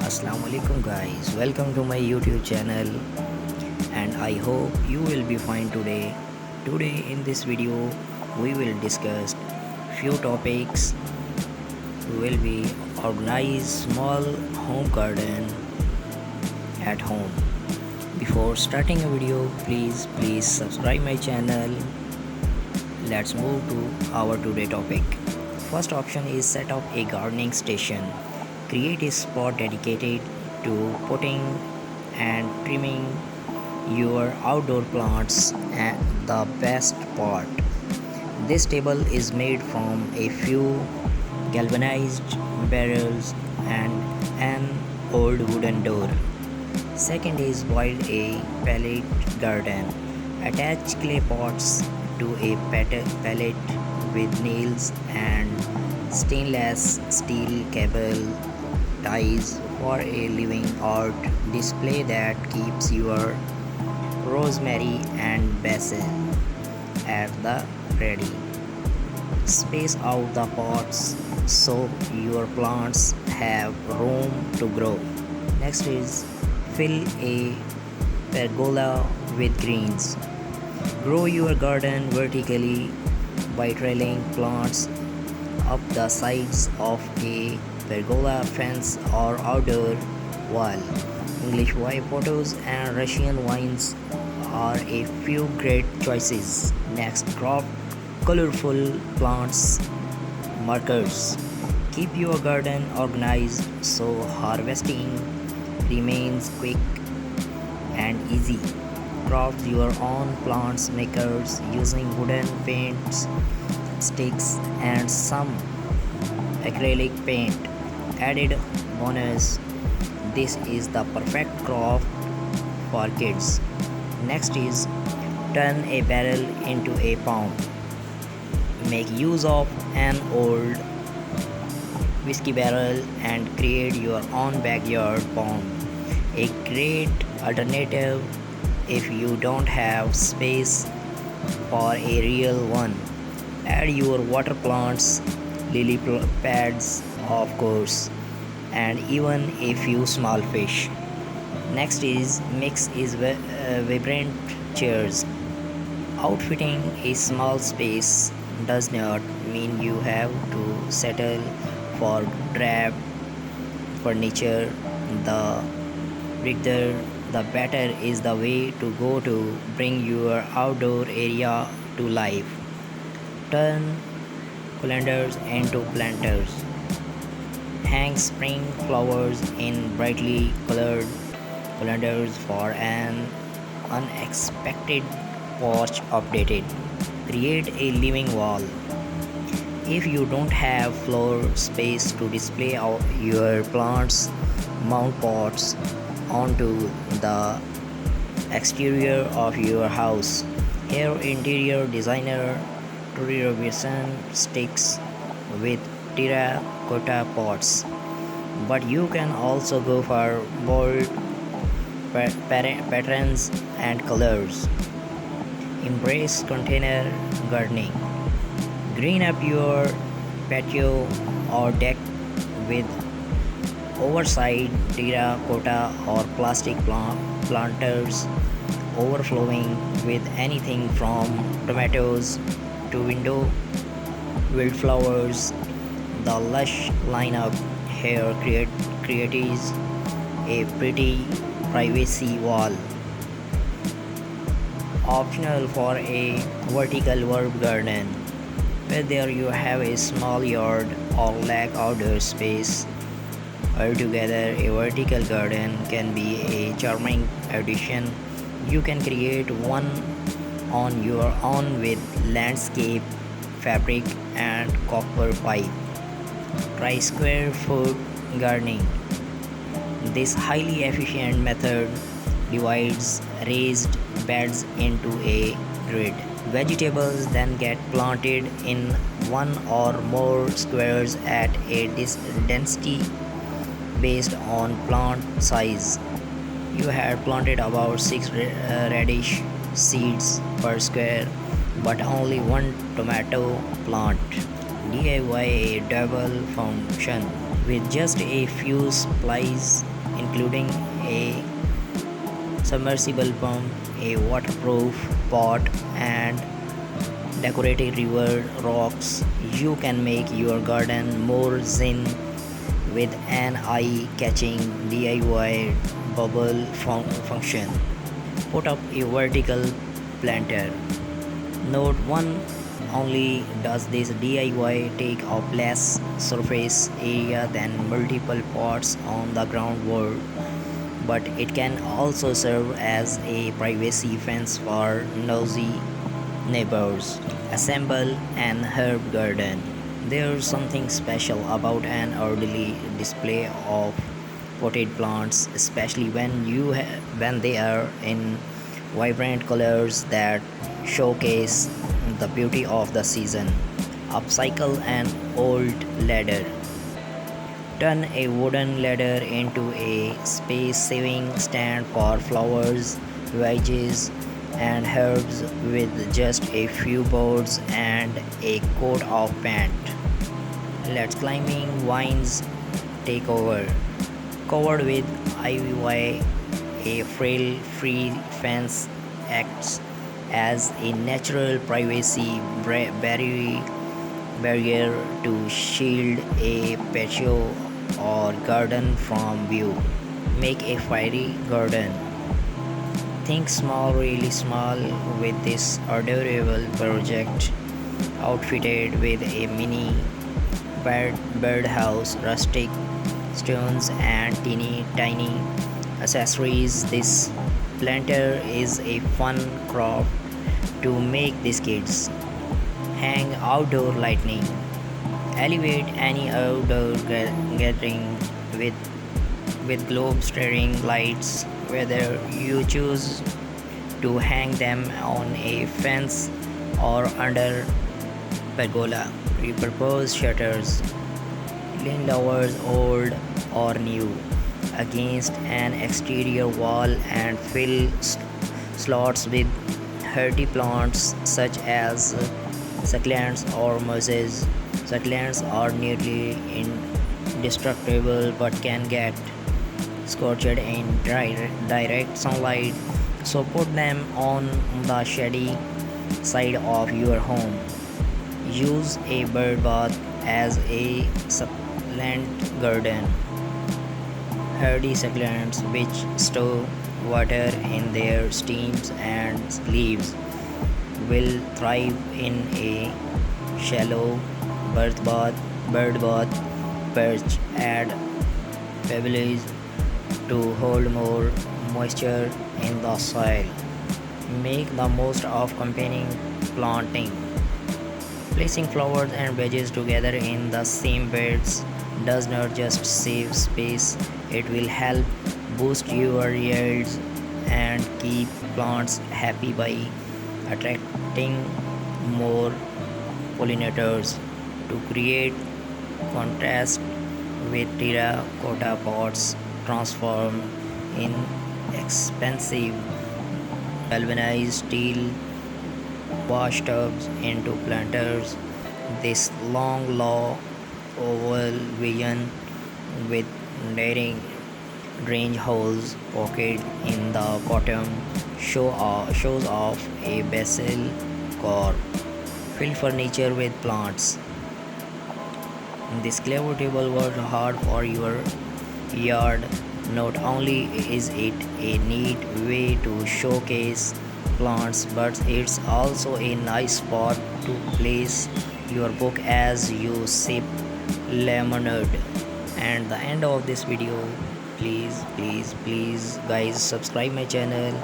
Assalamualaikum guys, welcome to my YouTube channel and I hope you will be fine today. Today in this video we will discuss few topics. We will be organize small home garden at home. Before starting a video, please subscribe my channel. Let's move to our today topic. First option is set up a gardening station. Create a spot dedicated to potting and trimming your outdoor plants. And the best part, this table is made from a few galvanized barrels and an old wooden door. Second is build a pallet garden. Attach clay pots to a pallet with nails and stainless steel cable ties for a living art display that keeps your rosemary and basil at the ready. Space out the pots so your plants have room to grow. Next is fill a pergola with greens. Grow your garden vertically by trailing plants up the sides of a pergola fence or outdoor wall. English white potatoes and Russian vines are a few great choices. Next, crop colorful plants markers. Keep your garden organized so harvesting remains quick and easy. Craft your own plants makers using wooden paints, sticks and some acrylic paint. Added bonus, this is the perfect craft for kids. Next is turn a barrel into a pond. Make use of an old whiskey barrel and create your own backyard pond. A great alternative if you don't have space for a real one. Add your water plants, lily pads of course, and even a few small fish. Next is mix is vibrant chairs. Outfitting a small space does not mean you have to settle for drab furniture. The richer the better is the way to go to bring your outdoor area to life. Turn calendars into planters. Hang spring flowers in brightly colored calendars for an unexpected porch updated. Create a living wall. If you don't have floor space to display your plants, mount pots onto the exterior of your house. Here, interior designer Tori Robinson sticks with terracotta pots, but you can also go for bold patterns and colors. Embrace container gardening. Green up your patio or deck with oversized terracotta or plastic planters overflowing with anything from tomatoes to window wildflowers. The lush lineup here creates a pretty privacy wall. Optional for a vertical herb garden. Whether you have a small yard or lack outdoor space, altogether a vertical garden can be a charming addition. You can create one on your own with landscape fabric and copper pipe. Try square foot gardening. This highly efficient method divides raised beds into a grid. Vegetables then get planted in one or more squares at a density based on plant size. You had planted about 6 radish seeds per square, but only one tomato plant. DIY a double function with just a few supplies including a submersible pump, a waterproof pot, and decorated river rocks. You can make your garden more zen with an eye-catching DIY bubble function. Put up a vertical planter. Note 1, only does this DIY take up less surface area than multiple pots on the ground wall, but it can also serve as a privacy fence for nosy neighbors. Assemble an herb garden. There's something special about an orderly display of potted plants, especially when they are in vibrant colors that showcase the beauty of the season. Upcycle an old ladder. Turn a wooden ladder into a space-saving stand for flowers, veggies, and herbs with just a few boards and a coat of paint. Let climbing vines take over. Covered with ivy, a frail free fence acts as a natural privacy barrier to shield a patio or garden from view. Make a fairy garden. Think small, really small with this adorable project, outfitted with a mini birdhouse, rustic stones, and teeny tiny accessories. This planter is a fun craft to make these kids. Hang outdoor lighting. Elevate any outdoor gathering with globe staring lights, whether you choose to hang them on a fence or under pergola. Repurpose shutters, lean lowers old or new against an exterior wall and fill slots with hardy plants such as succulents or mosses. Succulents are nearly indestructible but can get scorched in direct sunlight, so put them on the shady side of your home. Use a bird bath as a succulent garden. Hardy succulents which store water in their stems and leaves will thrive in a shallow bird bath perch. Add pebbles to hold more moisture in the soil. Make the most of combining planting. Placing flowers and veggies together in the same beds does not just save space, it will help boost your yields and keep plants happy by attracting more pollinators. To create contrast with terracotta pots transformed in expensive galvanized steel washtubs into planters. This long low oval vision with daring drainage holes pocket in the bottom shows off a basil corp. Fill furniture with plants. This clever table worked hard for your yard. Not only is it a neat way to showcase plants, but it's also a nice spot to place your book as you sip lemonade. And the end of this video, please guys, subscribe my channel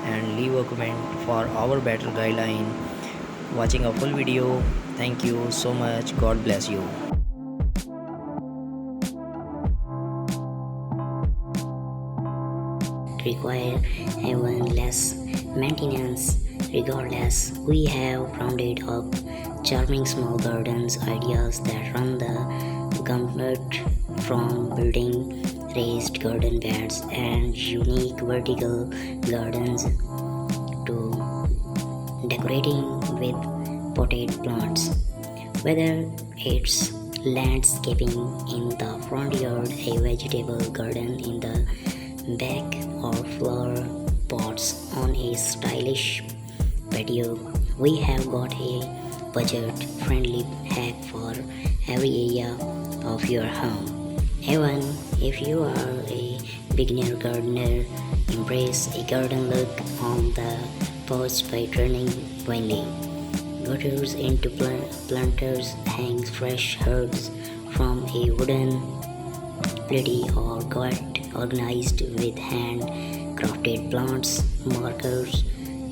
and leave a comment for our better guideline. Watching a full video, thank you so much, God bless you. Require even less maintenance. Regardless, we have rounded up charming small gardens ideas that run the gamut from building raised garden beds and unique vertical gardens to decorating with potted plants. Whether it's landscaping in the front yard, a vegetable garden in the back or flower pots on a stylish patio, we have got a budget-friendly hack for every area of your home. Even if you are a beginner gardener, embrace a garden look on the porch by turning windy gutters into planters, hang fresh herbs from a wooden platy or got organized with hand crafted plants markers.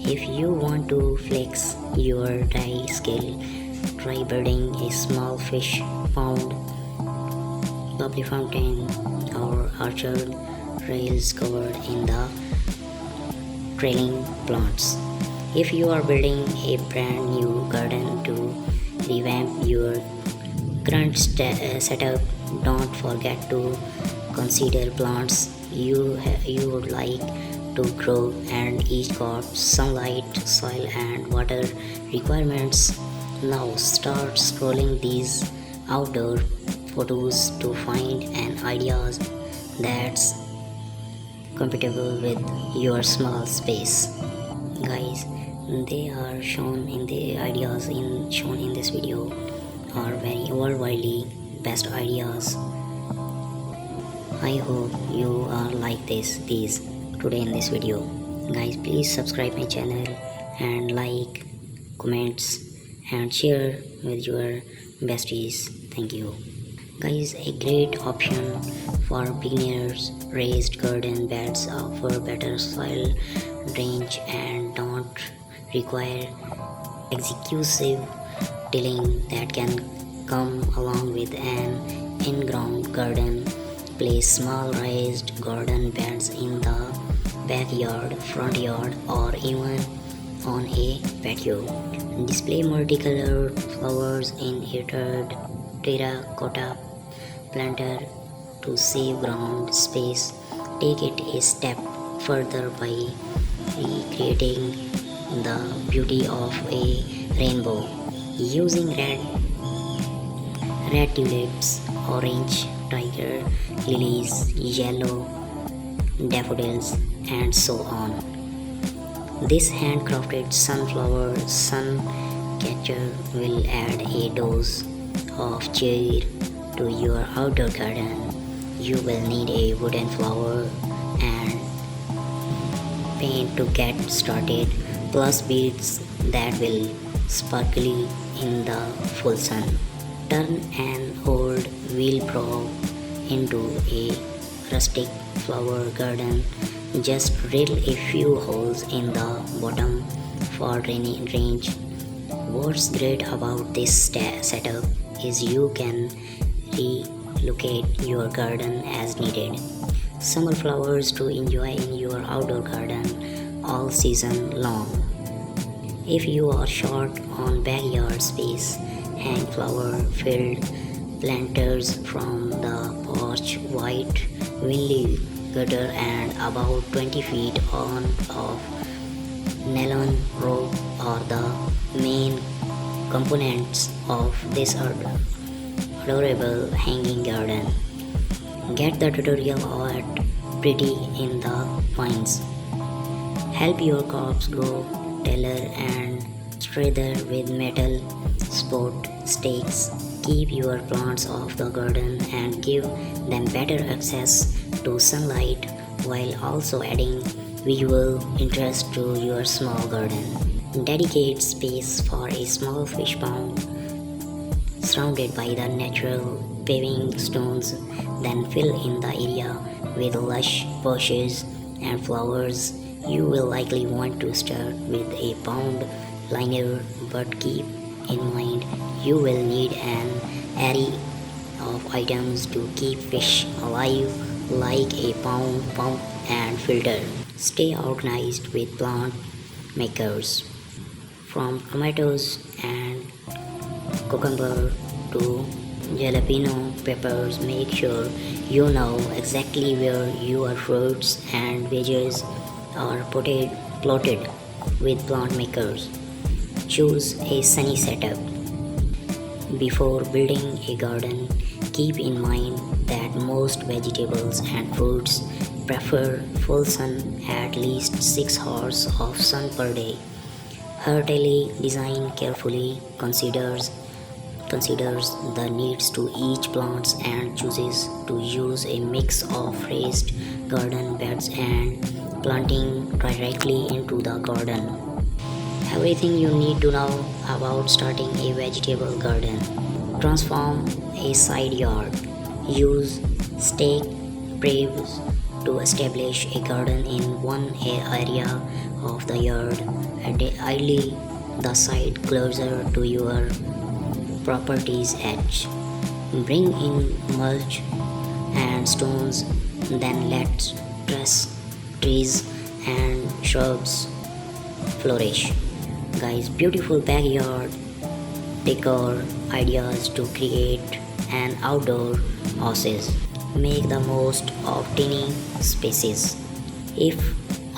If you want to flex your dye skill, try building a small fish pond, bubbly fountain, or orchard rails covered in the trailing plants. If you are building a brand new garden to revamp your current setup, don't forget to consider plants you would like to grow and each got sunlight, soil and water requirements. Now start scrolling these outdoor photos to find an ideas that's compatible with your small space. Guys, they are shown in the ideas shown in this video are very worldwide best ideas. I hope you are like these today in this video. Guys, please subscribe my channel and like, comments and share with your besties. Thank you. Guys, a great option for beginners. Raised garden beds offer better soil drainage and don't require excessive tilling that can come along with an in-ground garden. Place small raised garden beds in the backyard, front yard, or even on a patio. Display multicolored flowers in a terracotta planter to save ground space. Take it a step further by recreating the beauty of a rainbow using red tulips, orange tiger lilies, yellow daffodils, and so on. This handcrafted sunflower sun catcher will add a dose of cheer to your outdoor garden. You will need a wooden flower and paint to get started, plus beads that will sparkle in the full sun. Turn an old wheelbarrow into a rustic flower garden. Just drill a few holes in the bottom for drainage. What's great about this setup is you can relocate your garden as needed. Summer flowers to enjoy in your outdoor garden all season long. If you are short on backyard space, hang flower-filled planters from the porch, white windy gutter and about 20 feet on of nylon rope are the main components of this adorable hanging garden. Get the tutorial at Pretty in the Pines. Help your crops grow taller and straighter with metal support stakes. Keep your plants off the garden and give them better access to sunlight while also adding visual interest to your small garden. Dedicate space for a small fish pond surrounded by the natural paving stones, then fill in the area with lush bushes and flowers. You will likely want to start with a pond liner, but keep in mind you will need an array of items to keep fish alive, like a pond pump and filter. Stay organized with plant makers. From tomatoes and cucumber to jalapeno peppers, make sure you know exactly where your fruits and veggies are plotted with plant makers. Choose a sunny setup. Before building a garden, keep in mind that most vegetables and fruits prefer full sun, at least 6 hours of sun per day. Heartily design carefully considers the needs to each plants and chooses to use a mix of raised garden beds and planting directly into the garden. Everything you need to know about starting a vegetable garden. Transform a side yard. Use stake braves to establish a garden in one area of the yard, and ideally the side closer to your property's edge. Bring in mulch and stones, then let trees and shrubs flourish. Guys, beautiful backyard decor ideas to create an outdoor oasis. Make the most of tiny spaces. If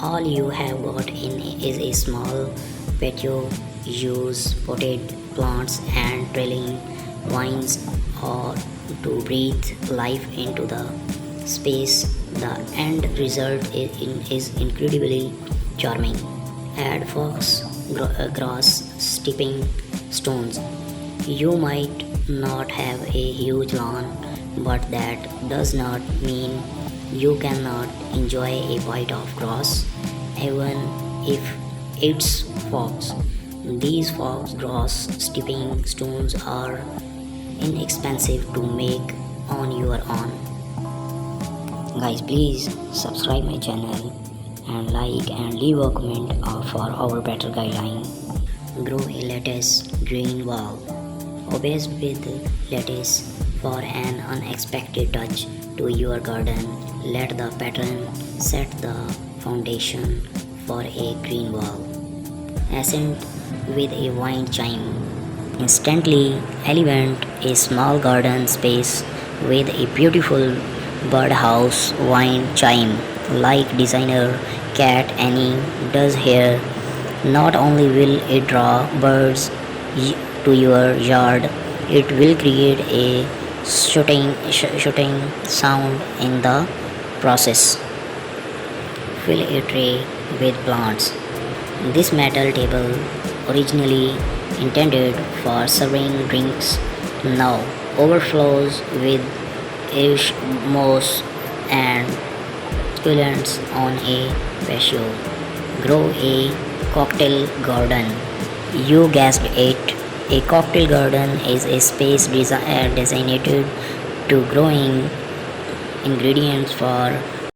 all you have got in is a small patio, use potted plants and trailing vines or to breathe life into the space. The end result is incredibly charming. Add grass stepping stones. You might not have a huge lawn, but that does not mean you cannot enjoy a bite of grass, even if it's fox. These fox grass stepping stones are inexpensive to make on your own. Guys, please subscribe my channel and like and leave a comment for our better guideline. Grow a lettuce green wall. Obsessed with lettuce for an unexpected touch to your garden. Let the pattern set the foundation for a green wall. Accent with a wind chime. Instantly elevate a small garden space with a beautiful birdhouse wind chime like designer Cat Annie does here. Not only will it draw birds to your yard, it will create a shooting sound in the process. Fill a tray with plants. This metal table, originally intended for serving drinks, now overflows with ash, moss, and succulents on a patio. Grow a cocktail garden. You guessed it. A cocktail garden is a space designated to growing ingredients for